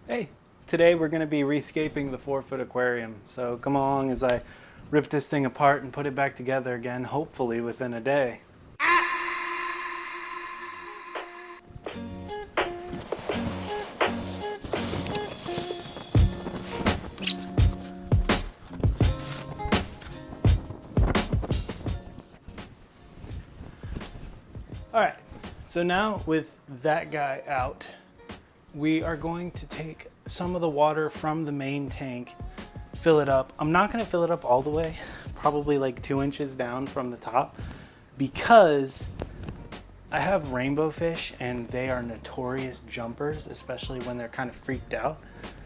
Hey, today we're going to be rescaping the 4-foot aquarium. So come along as I rip this thing apart and put it back together again, hopefully within a day. All right, so now with that guy out, we are going to take some of the water from the main tank, fill it up. I'm not going to fill it up all the way, probably like 2 inches down from the top, because I have rainbow fish and they are notorious jumpers, especially when they're kind of freaked out.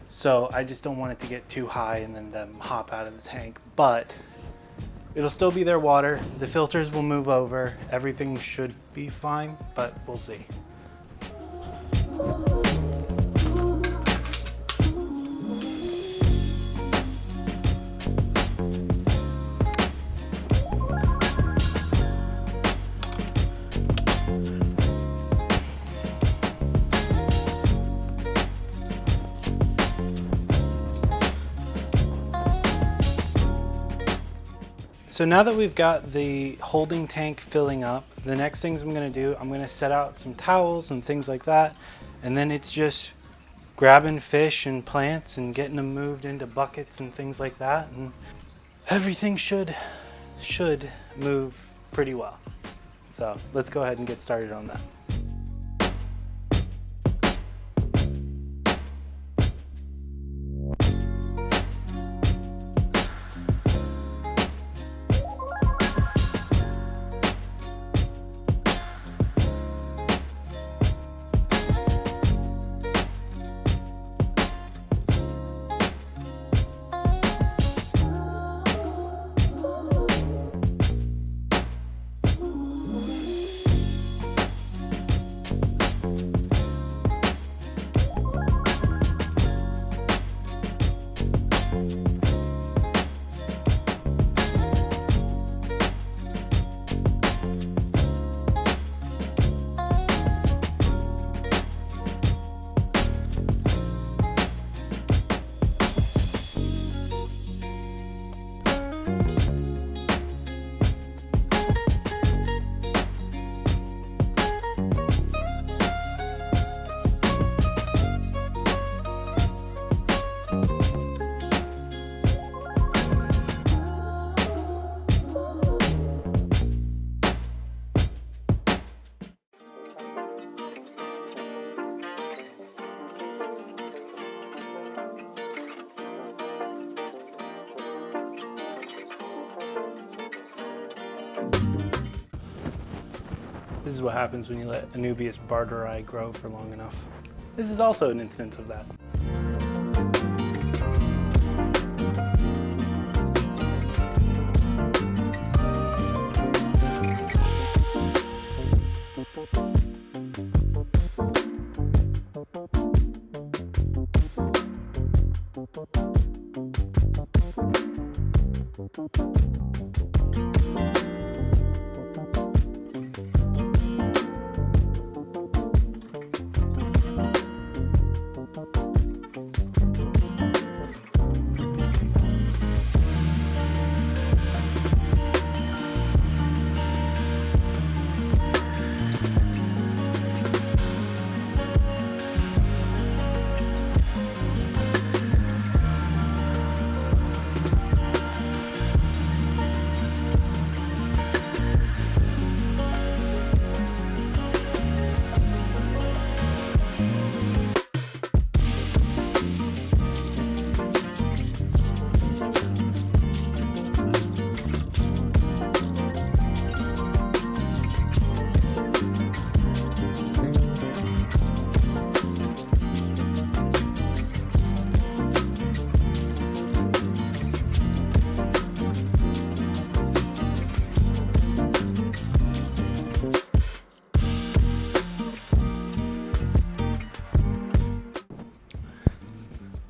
So I just don't want it to get too high and then them hop out of the tank. But it'll still be their water. The filters will move over. Everything should be fine, but we'll see. So now that we've got the holding tank filling up, the next things I'm going to do, I'm going to set out some towels and things like that, and then it's just grabbing fish and plants and getting them moved into buckets and things like that, and everything should move pretty well. So let's go ahead and get started on that. This is what happens when you let Anubias barteri grow for long enough. This is also an instance of that.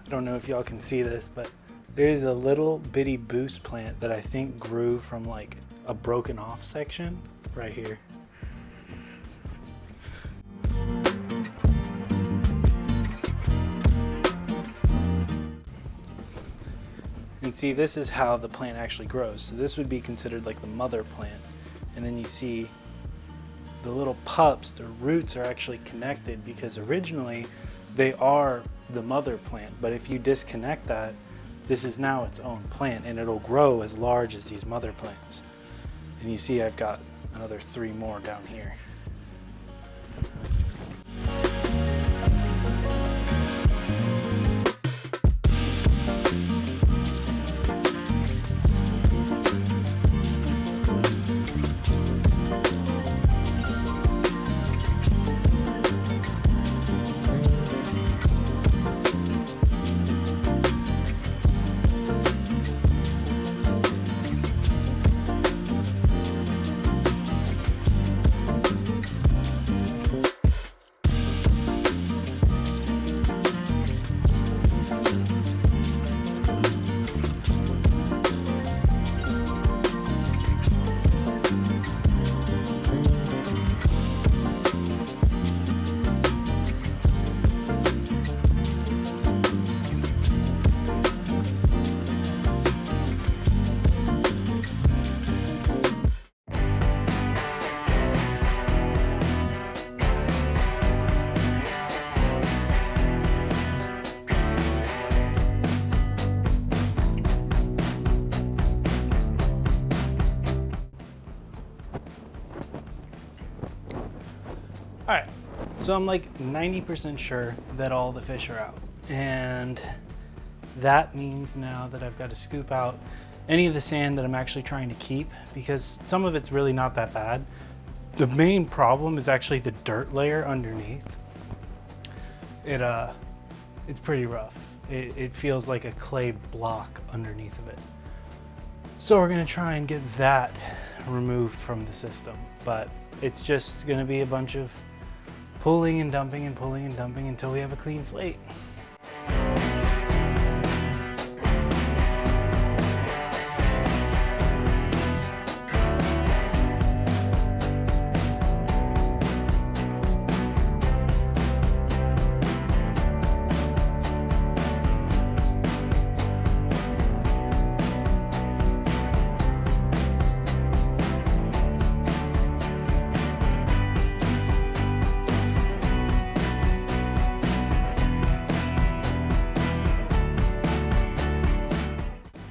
I don't know if y'all can see this, but there is a little bitty boost plant that I think grew from like a broken off section right here. And see, this is how the plant actually grows. So this would be considered like the mother plant. And then you see the little pups, the roots are actually connected because originally they are the mother plant. But if you disconnect that, this is now its own plant and it'll grow as large as these mother plants. And you see I've got another 3 more down here. All right, so I'm like 90% sure that all the fish are out. And that means now that I've got to scoop out any of the sand that I'm actually trying to keep, because some of it's really not that bad. The main problem is actually the dirt layer underneath. It's pretty rough. It feels like a clay block underneath of it. So we're gonna try and get that removed from the system, but it's just gonna be a bunch of pulling and dumping and pulling and dumping until we have a clean slate.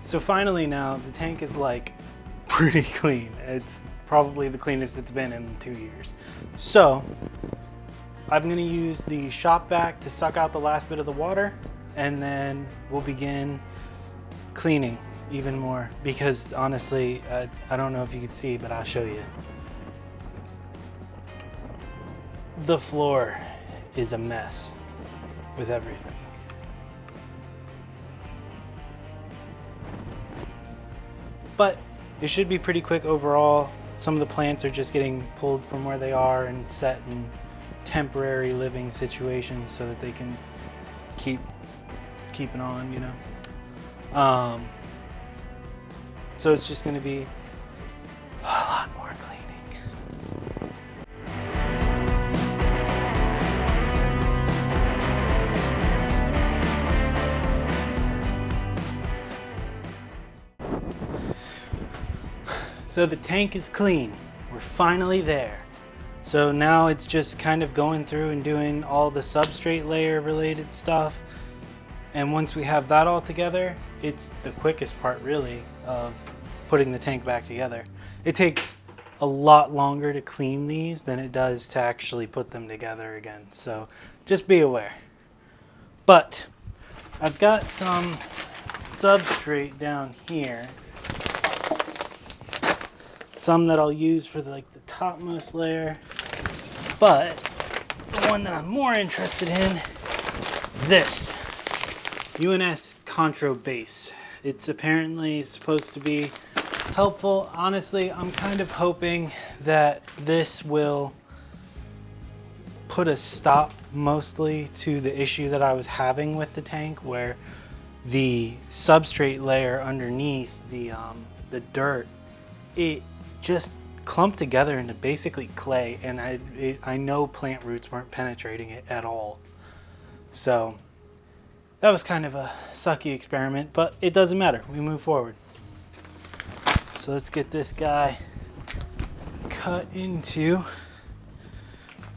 So finally now, the tank is like pretty clean. It's probably the cleanest it's been in 2 years. So I'm gonna use the shop vac to suck out the last bit of the water, and then we'll begin cleaning even more, because honestly, I don't know if you can see, but I'll show you. The floor is a mess with everything. But it should be pretty quick overall. Some of the plants are just getting pulled from where they are and set in temporary living situations so that they can keep it on, you know. So it's just going to be a lot more cleaning. So the tank is clean. We're finally there. So now it's just kind of going through and doing all the substrate layer related stuff. And once we have that all together, it's the quickest part really of putting the tank back together. It takes a lot longer to clean these than it does to actually put them together again. So just be aware. But I've got some substrate down here. Some that I'll use for the topmost layer, but the one that I'm more interested in is this UNS Contro base. It's apparently supposed to be helpful. Honestly, I'm kind of hoping that this will put a stop mostly to the issue that I was having with the tank, where the substrate layer underneath the dirt, it just clumped together into basically clay, and I know plant roots weren't penetrating it at all. So That was kind of a sucky experiment, but it doesn't matter. We move forward. So let's get this guy cut into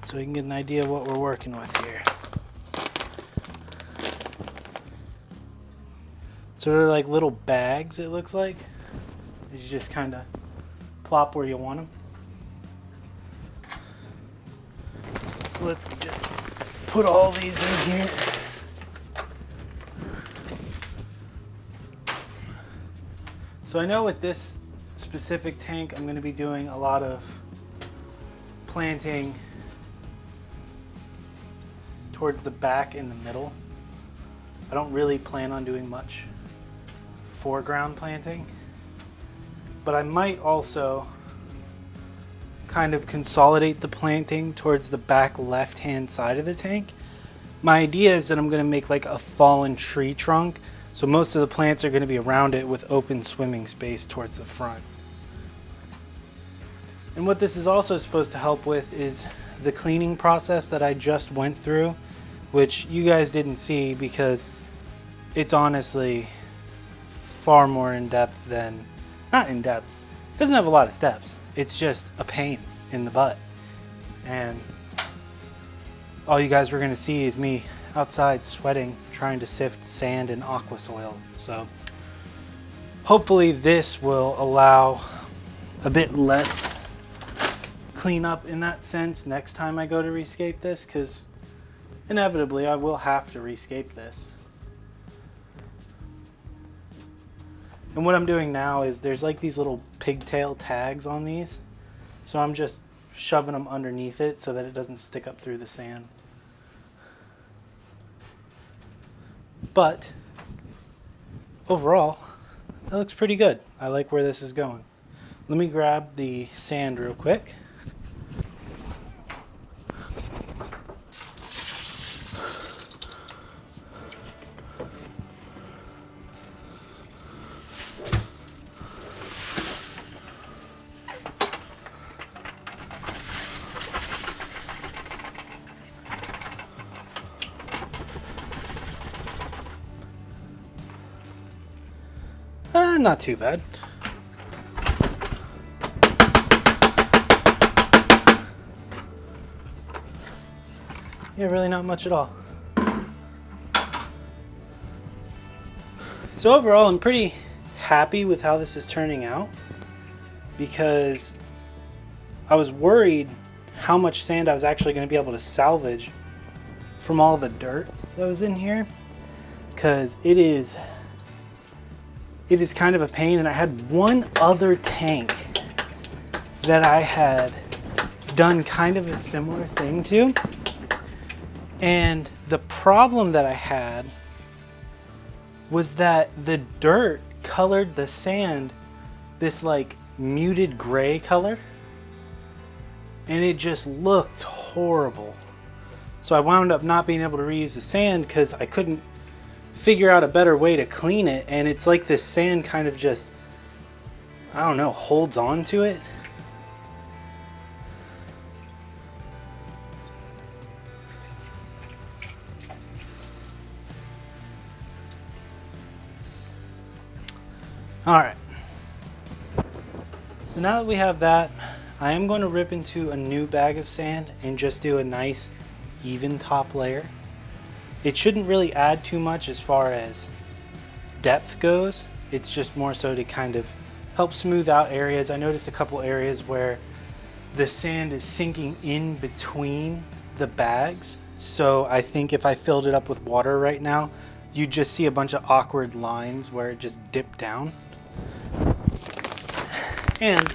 so we can get an idea of what we're working with here. So they're like little bags, it looks like. You just kind of plop where you want them. So let's just put all these in here. So I know with this specific tank, I'm going to be doing a lot of planting towards the back and the middle. I don't really plan on doing much foreground planting, but I might also kind of consolidate the planting towards the back left-hand side of the tank. My idea is that I'm going to make like a fallen tree trunk, so most of the plants are going to be around it with open swimming space towards the front. And what this is also supposed to help with is the cleaning process that I just went through, which you guys didn't see because it's honestly far more in depth than, not in depth, it doesn't have a lot of steps. It's just a pain in the butt. And all you guys were gonna see is me outside sweating, trying to sift sand and aqua soil. So hopefully this will allow a bit less cleanup in that sense next time I go to rescape this, because inevitably I will have to rescape this. And what I'm doing now is there's like these little pigtail tags on these. So I'm just shoving them underneath it so that it doesn't stick up through the sand. But overall, that looks pretty good. I like where this is going. Let me grab the sand real quick. Not too bad. Yeah, really not much at all. So overall, I'm pretty happy with how this is turning out, because I was worried how much sand I was actually going to be able to salvage from all the dirt that was in here, because it is kind of a pain. And I had one other tank that I had done kind of a similar thing to, and the problem that I had was that the dirt colored the sand this like muted gray color, and it just looked horrible. So I wound up not being able to reuse the sand because I couldn't figure out a better way to clean it, and it's like this sand kind of just, I don't know, holds on to it. Alright, so now that we have that, I am going to rip into a new bag of sand and just do a nice even top layer. It shouldn't really add too much as far as depth goes. It's just more so to kind of help smooth out areas. I noticed a couple areas where the sand is sinking in between the bags. So I think if I filled it up with water right now, you'd just see a bunch of awkward lines where it just dipped down. And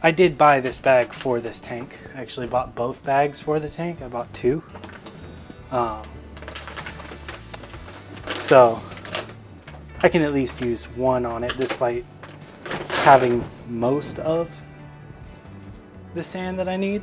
I did buy this bag for this tank. I actually bought both bags for the tank. I bought two. So I can at least use one on it despite having most of the sand that I need.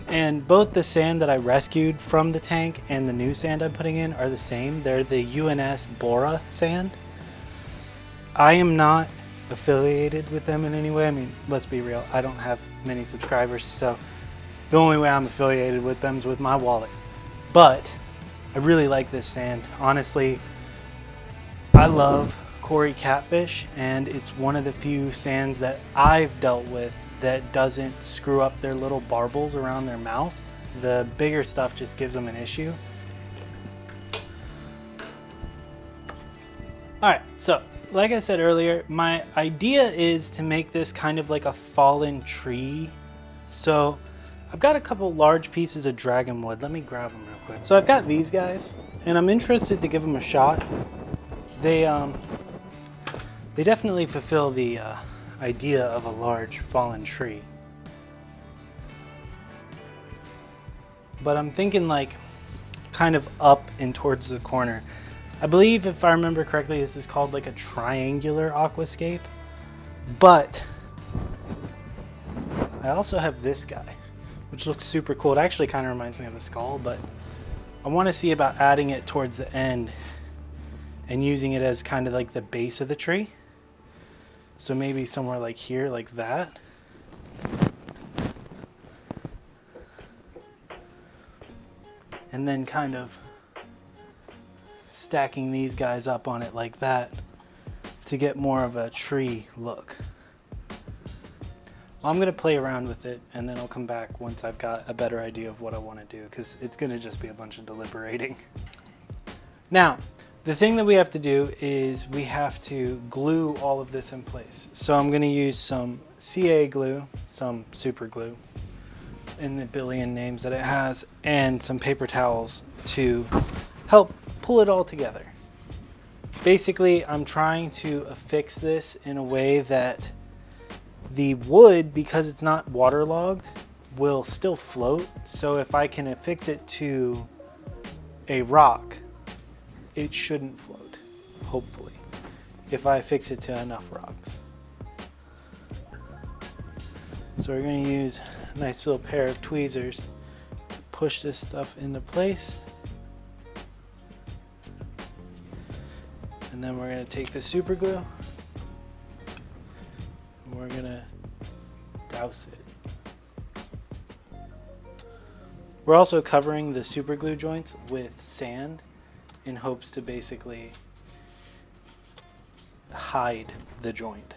And both the sand that I rescued from the tank and the new sand I'm putting in are the same. They're the UNS Bora sand. I am not affiliated with them in any way. I mean, let's be real, I don't have many subscribers, so the only way I'm affiliated with them is with my wallet. But I really like this sand. Honestly, I love Cory catfish, and it's one of the few sands that I've dealt with that doesn't screw up their little barbels around their mouth. The bigger stuff just gives them an issue. All right, so like I said earlier, my idea is to make this kind of like a fallen tree. So I've got a couple large pieces of dragon wood. Let me grab them real quick. So I've got these guys, and I'm interested to give them a shot. They definitely fulfill the idea of a large fallen tree. But I'm thinking like kind of up and towards the corner. I believe, if I remember correctly, this is called like a triangular aquascape. But I also have this guy, which looks super cool. It actually kind of reminds me of a skull, but I want to see about adding it towards the end and using it as kind of like the base of the tree. So maybe somewhere like here, like that. And then kind of stacking these guys up on it like that to get more of a tree look. Well, I'm going to play around with it, and then I'll come back once I've got a better idea of what I want to do, because it's going to just be a bunch of deliberating. Now, the thing that we have to do is we have to glue all of this in place. So I'm going to use some CA glue, some super glue in the billion names that it has, and some paper towels to help pull it all together. Basically, I'm trying to affix this in a way that the wood, because it's not waterlogged, will still float. So if I can affix it to a rock, it shouldn't float, hopefully, if I fix it to enough rocks. So we're going to use a nice little pair of tweezers to push this stuff into place. And then we're going to take the super glue and we're going to douse it. We're also covering the super glue joints with sand in hopes to basically hide the joint.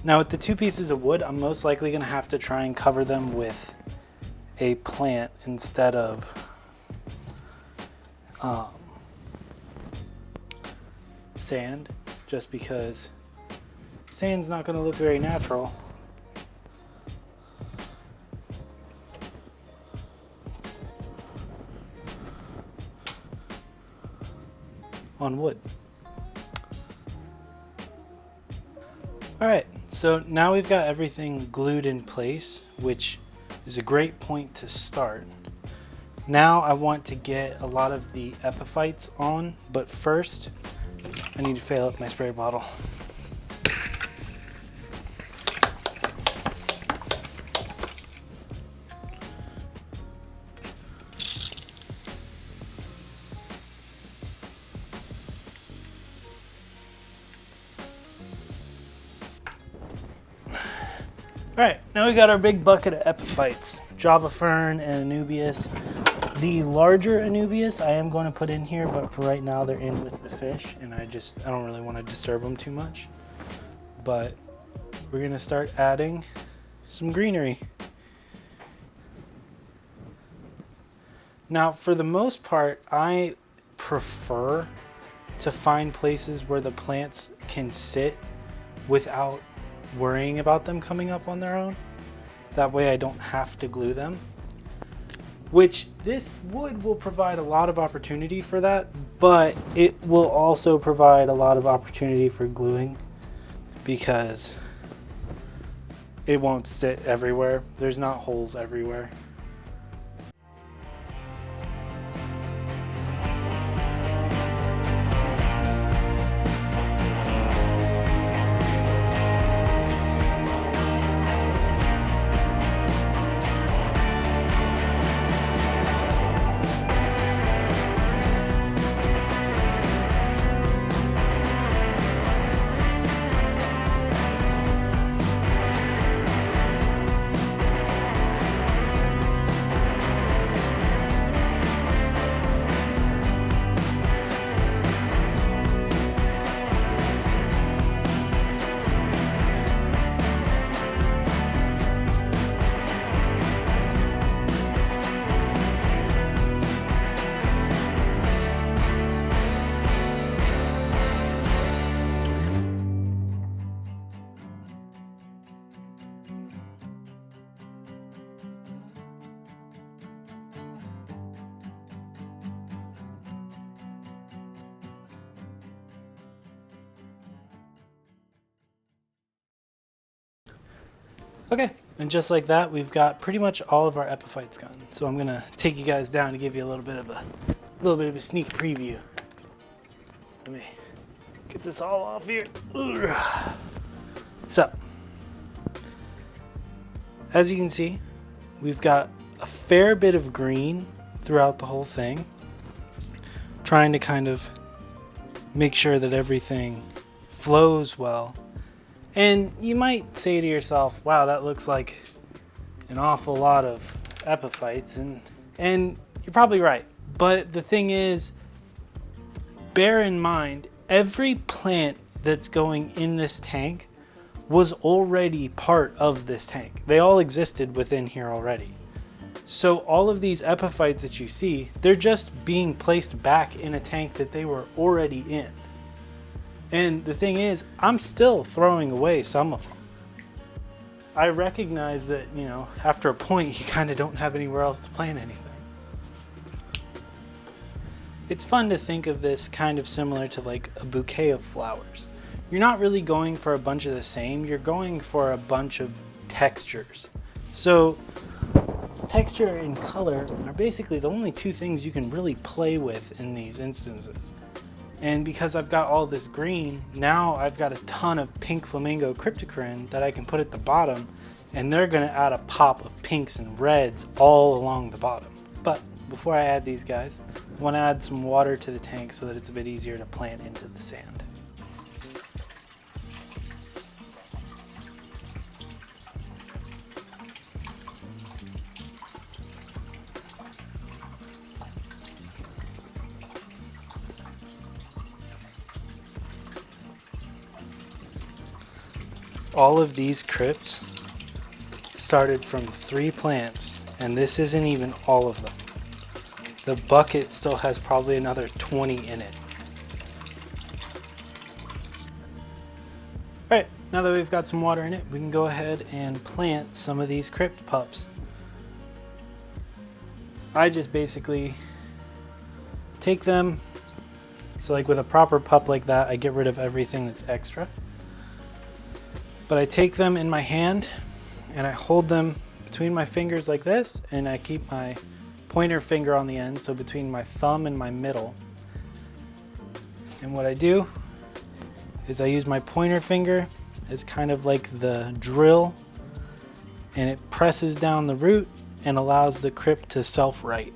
Now with the two pieces of wood, I'm most likely going to have to try and cover them with a plant instead of sand, just because sand's not going to look very natural on wood. Alright, so now we've got everything glued in place, which is a great point to start. Now I want to get a lot of the epiphytes on, but first I need to fill up my spray bottle. Alright, now we got our big bucket of epiphytes, Java Fern and Anubias. The larger Anubias I am going to put in here, but for right now they're in with the fish, and I don't really want to disturb them too much. But we're going to start adding some greenery. Now, for the most part, I prefer to find places where the plants can sit without worrying about them coming up on their own. That way I don't have to glue them. Which this wood will provide a lot of opportunity for that, but it will also provide a lot of opportunity for gluing because it won't sit everywhere. There's not holes everywhere. Okay, and just like that, we've got pretty much all of our epiphytes gone. So I'm gonna take you guys down to give you a little bit of a sneak preview. Let me get this all off here. Ugh. So, as you can see, we've got a fair bit of green throughout the whole thing, trying to kind of make sure that everything flows well. And you might say to yourself, wow, that looks like an awful lot of epiphytes, and you're probably right. But the thing is, bear in mind, every plant that's going in this tank was already part of this tank. They all existed within here already. So all of these epiphytes that you see, they're just being placed back in a tank that they were already in. And the thing is, I'm still throwing away some of them. I recognize that, you know, after a point, you kind of don't have anywhere else to plant anything. It's fun to think of this kind of similar to like a bouquet of flowers. You're not really going for a bunch of the same, you're going for a bunch of textures. So texture and color are basically the only two things you can really play with in these instances. And because I've got all this green, now I've got a ton of pink flamingo cryptocorin that I can put at the bottom, and they're gonna add a pop of pinks and reds all along the bottom. But before I add these guys, I wanna add some water to the tank so that it's a bit easier to plant into the sand. All of these crypts started from 3 plants, and this isn't even all of them. The bucket still has probably another 20 in it. All right, now that we've got some water in it, we can go ahead and plant some of these crypt pups. I just basically take them, so like with a proper pup like that, I get rid of everything that's extra. But I take them in my hand and I hold them between my fingers like this, and I keep my pointer finger on the end, so between my thumb and my middle. And what I do is I use my pointer finger as kind of like the drill, and it presses down the root and allows the crypt to self-right.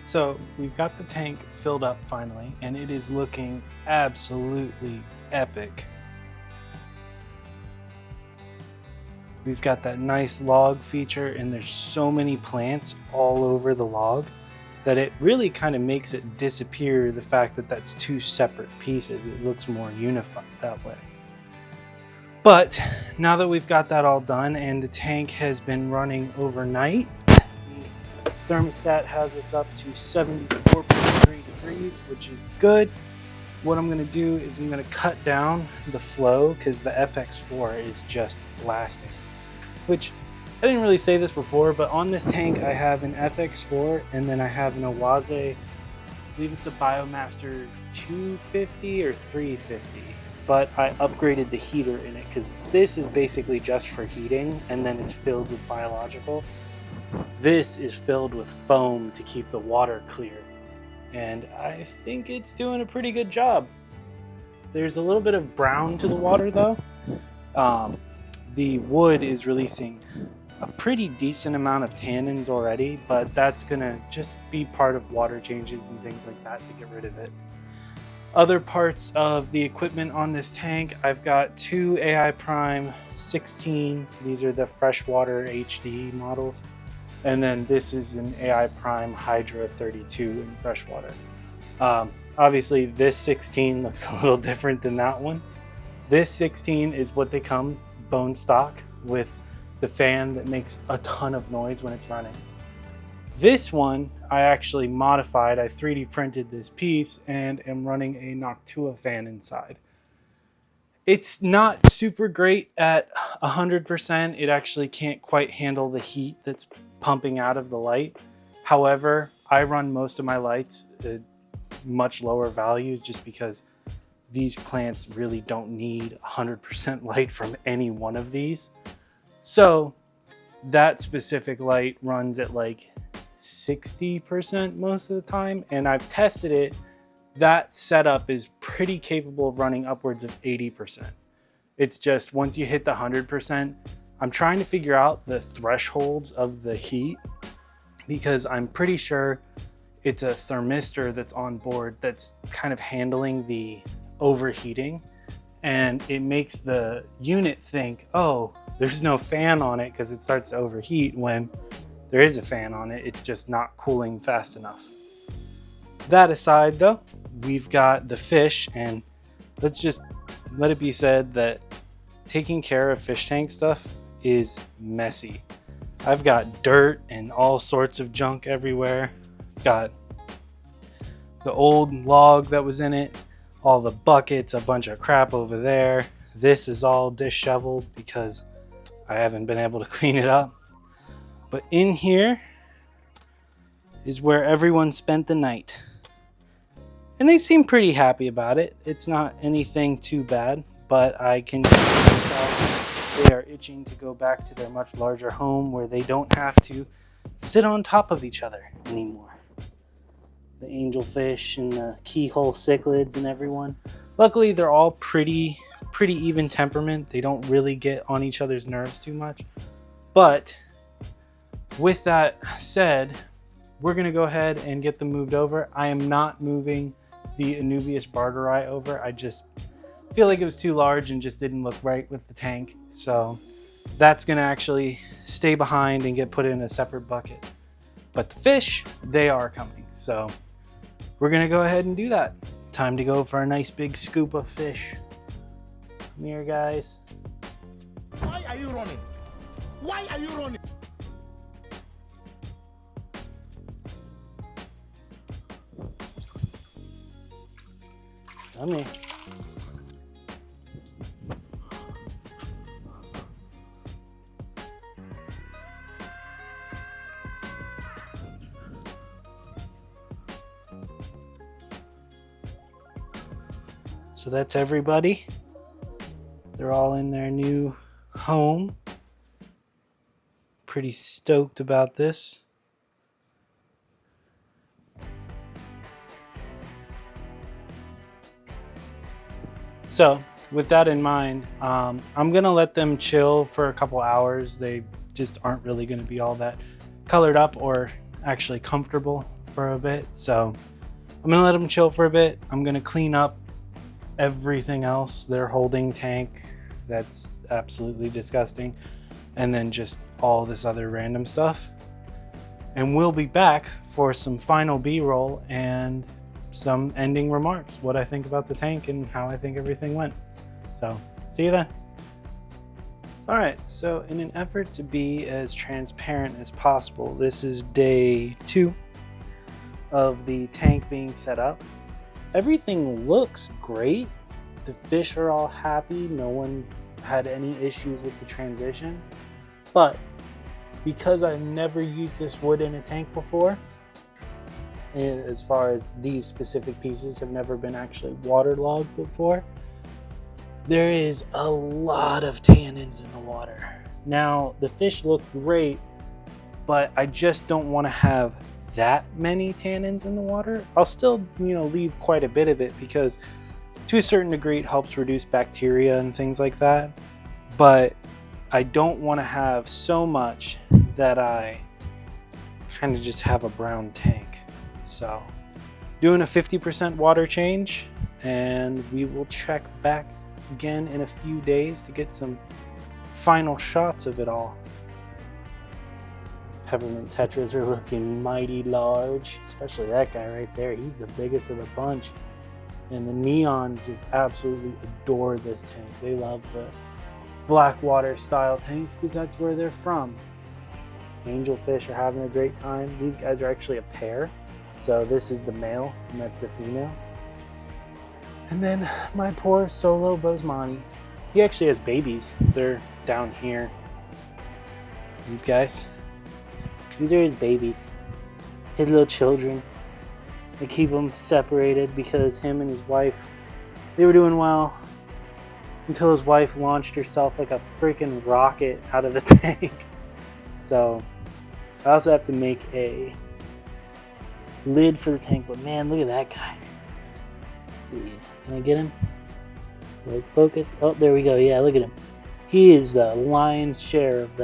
So we've got the tank filled up finally, and it is looking absolutely epic. We've got that nice log feature, and there's so many plants all over the log that it really kind of makes it disappear the fact that that's two separate pieces. It looks more unified that way. But now that we've got that all done and the tank has been running overnight, the thermostat has us up to 74.3 degrees, which is good. What I'm gonna do is I'm gonna cut down the flow because the FX4 is just blasting. Which, I didn't really say this before, but on this tank I have an FX4 and then I have an Awaze, I believe it's a Biomaster 250 or 350. But I upgraded the heater in it because this is basically just for heating and then it's filled with biological. This is filled with foam to keep the water clear. And I think it's doing a pretty good job. There's a little bit of brown to the water though. The wood is releasing a pretty decent amount of tannins already, but that's gonna just be part of water changes and things like that to get rid of it. Other parts of the equipment on this tank, I've got two AI Prime 16. These are the freshwater HD models. And then this is an AI Prime Hydra 32 in freshwater. Obviously this 16 looks a little different than that one. This 16 is what they come bone stock with the fan that makes a ton of noise when it's running. This one I actually modified. I 3D printed this piece and am running a Noctua fan inside. It's not super great at 100%. It actually can't quite handle the heat that's pumping out of the light. However, I run most of my lights at much lower values just because these plants really don't need 100% light from any one of these. So that specific light runs at like 60% most of the time, and I've tested it. That setup is pretty capable of running upwards of 80%. It's just once you hit the 100%, I'm trying to figure out the thresholds of the heat because I'm pretty sure it's a thermistor that's on board that's kind of handling the overheating, and it makes the unit think, oh, there's no fan on it because it starts to overheat when there is a fan on it. It's just not cooling fast enough. That aside though, we've got the fish, and let's just let it be said that taking care of fish tank stuff is messy. I've got dirt and all sorts of junk everywhere. I've got the old log that was in it, all the buckets, a bunch of crap over there. This is all disheveled because I haven't been able to clean it up. But in here is where everyone spent the night. And they seem pretty happy about it. It's not anything too bad, but I can tell they are itching to go back to their much larger home where they don't have to sit on top of each other anymore. The angelfish and the keyhole cichlids and everyone. Luckily, they're all pretty even temperament. They don't really get on each other's nerves too much. But with that said, we're gonna go ahead and get them moved over. I am not moving the Anubias barteri over. I just feel like it was too large and just didn't look right with the tank. So that's gonna actually stay behind and get put in a separate bucket. But the fish, they are coming. So we're gonna go ahead and do that. Time to go for a nice big scoop of fish. Come here, guys. Why are you running? Why are you running? Come here. So that's everybody. They're all in their new home. Pretty stoked about this. So with that in mind, I'm gonna let them chill for a couple hours. They just aren't really gonna be all that colored up or actually comfortable for a bit. So I'm gonna let them chill for a bit. I'm gonna clean up everything else, their holding tank, that's absolutely disgusting, and then just all this other random stuff. And we'll be back for some final B-roll and some ending remarks, what I think about the tank and how I think everything went. So see you then. All right, so in an effort to be as transparent as possible, this is day 2 of the tank being set up. Everything looks great. The fish are all happy. No one had any issues with the transition. But because I've never used this wood in a tank before, and as far as these specific pieces have never been actually waterlogged before, there is a lot of tannins in the water. Now, the fish look great, but I just don't want to have that many tannins in the water. I'll still, leave quite a bit of it because to a certain degree it helps reduce bacteria and things like that. But I don't want to have so much that I kind of just have a brown tank. So doing a 50% water change, and we will check back again in a few days to get some final shots of it all. Peppermint tetras are looking mighty large, especially that guy right there. He's the biggest of the bunch. And the neons just absolutely adore this tank. They love the Blackwater style tanks because that's where they're from. Angelfish are having a great time. These guys are actually a pair. So this is the male and that's the female. And then my poor solo Bosemani. He actually has babies. They're down here. These guys. These are his babies. His little children. I keep them separated because him and his wife, they were doing well until his wife launched herself like a freaking rocket out of the tank. So I also have to make a lid for the tank, but man, look at that guy. Let's see, can I get him? Like focus. Oh, there we go. Yeah, look at him. He is the lion's share of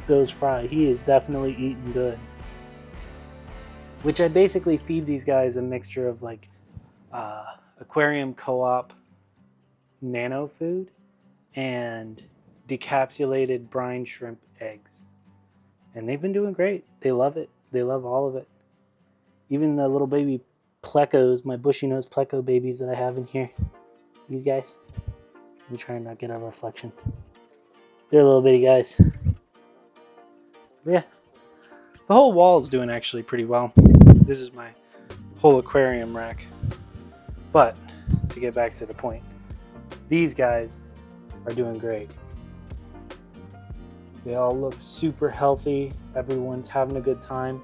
those fry. He is definitely eating good. Which I basically feed these guys a mixture of like aquarium co-op nano food and decapsulated brine shrimp eggs. And they've been doing great. They love it. They love all of it. Even the little baby plecos, my bushy nose pleco babies that I have in here. These guys. Let me try and not get a reflection. They're little bitty guys. But yeah. The whole wall is doing actually pretty well. This is my whole aquarium rack. But to get back to the point, these guys are doing great. They all look super healthy. Everyone's having a good time.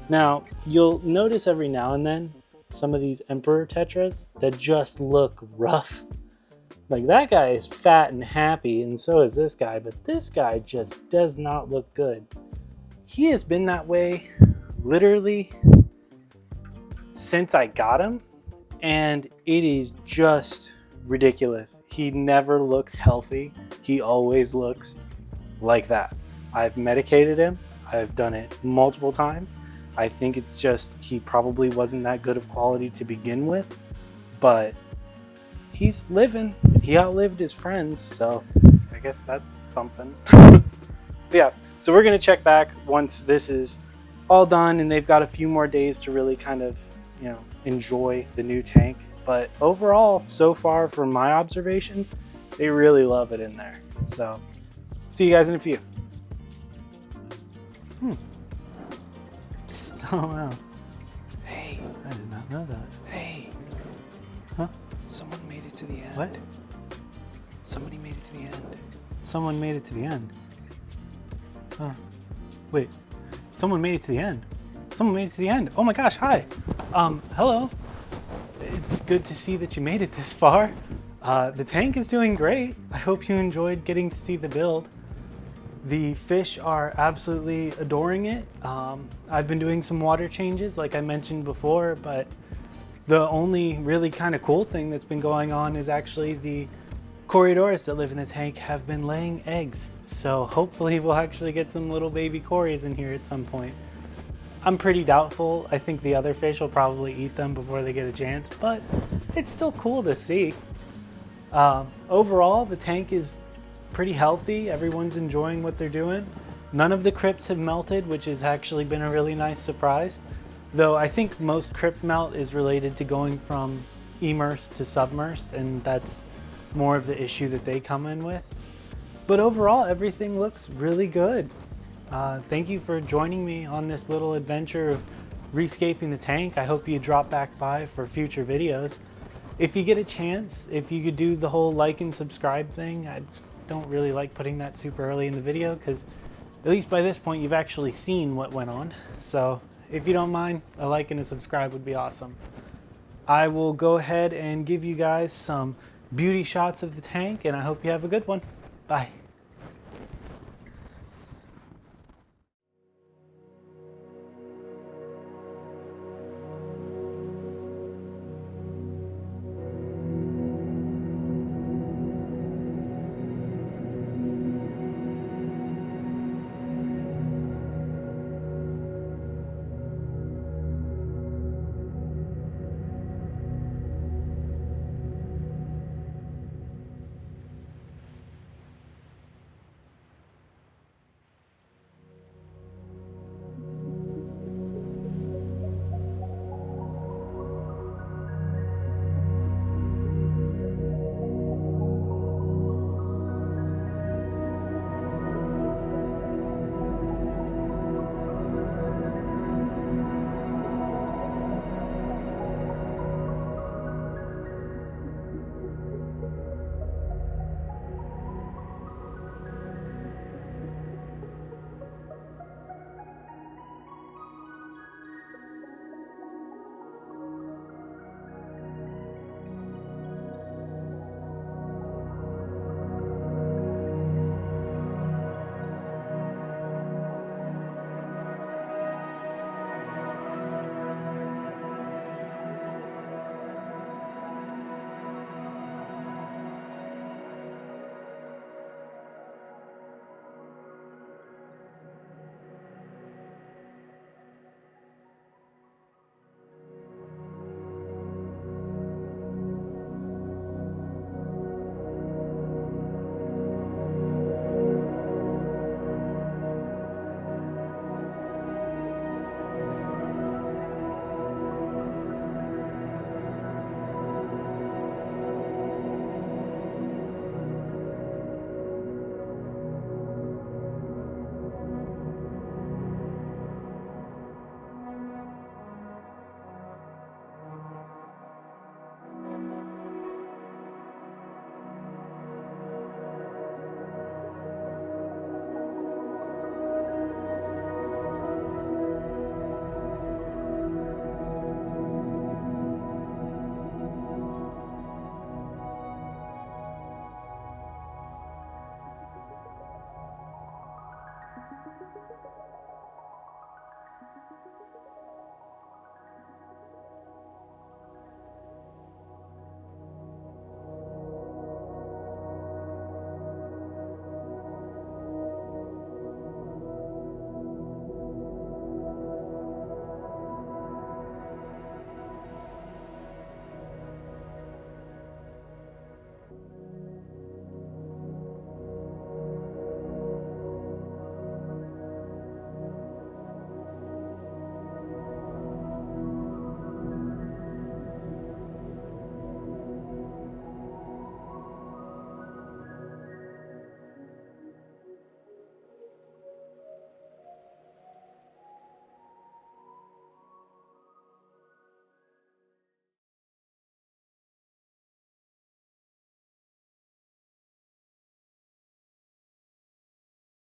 Now, you'll notice every now and then some of these emperor tetras that just look rough. Like that guy is fat and happy, and so is this guy, but this guy just does not look good. He has been that way literally since I got him, and it is just ridiculous. He never looks healthy. He always looks like that. I've medicated him. I've done it multiple times. I think it's just he probably wasn't that good of quality to begin with, but he's living. He outlived his friends, so I guess that's something. Yeah, so we're gonna check back once this is all done and they've got a few more days to really kind of, enjoy the new tank. But overall, so far from my observations, they really love it in there. So see you guys in a few. Oh wow. Hey, I did not know that. Hey. Huh? Someone made it to the end. What? Somebody made it to the end. Someone made it to the end. Huh. Wait. Someone made it to the end. Someone made it to the end. Oh my gosh, hi. Hello. It's good to see that you made it this far. The tank is doing great. I hope you enjoyed getting to see the build. The fish are absolutely adoring it. I've been doing some water changes like I mentioned before, but the only really kind of cool thing that's been going on is actually the Corridors that live in the tank have been laying eggs. So hopefully we'll actually get some little baby Corys in here at some point. I'm pretty doubtful. I think the other fish will probably eat them before they get a chance, but it's still cool to see. Overall, the tank is pretty healthy. Everyone's enjoying what they're doing. None of the crypts have melted, which has actually been a really nice surprise. Though I think most crypt melt is related to going from immersed to submersed, and that's more of the issue that they come in with. But overall, everything looks really good. Thank you for joining me on this little adventure of rescaping the tank. I hope you drop back by for future videos. If you get a chance, if you could do the whole like and subscribe thing. I don't really like putting that super early in the video because at least by this point you've actually seen what went on. So if you don't mind, a like and a subscribe would be awesome. I will go ahead and give you guys some beauty shots of the tank, and I hope you have a good one. Bye.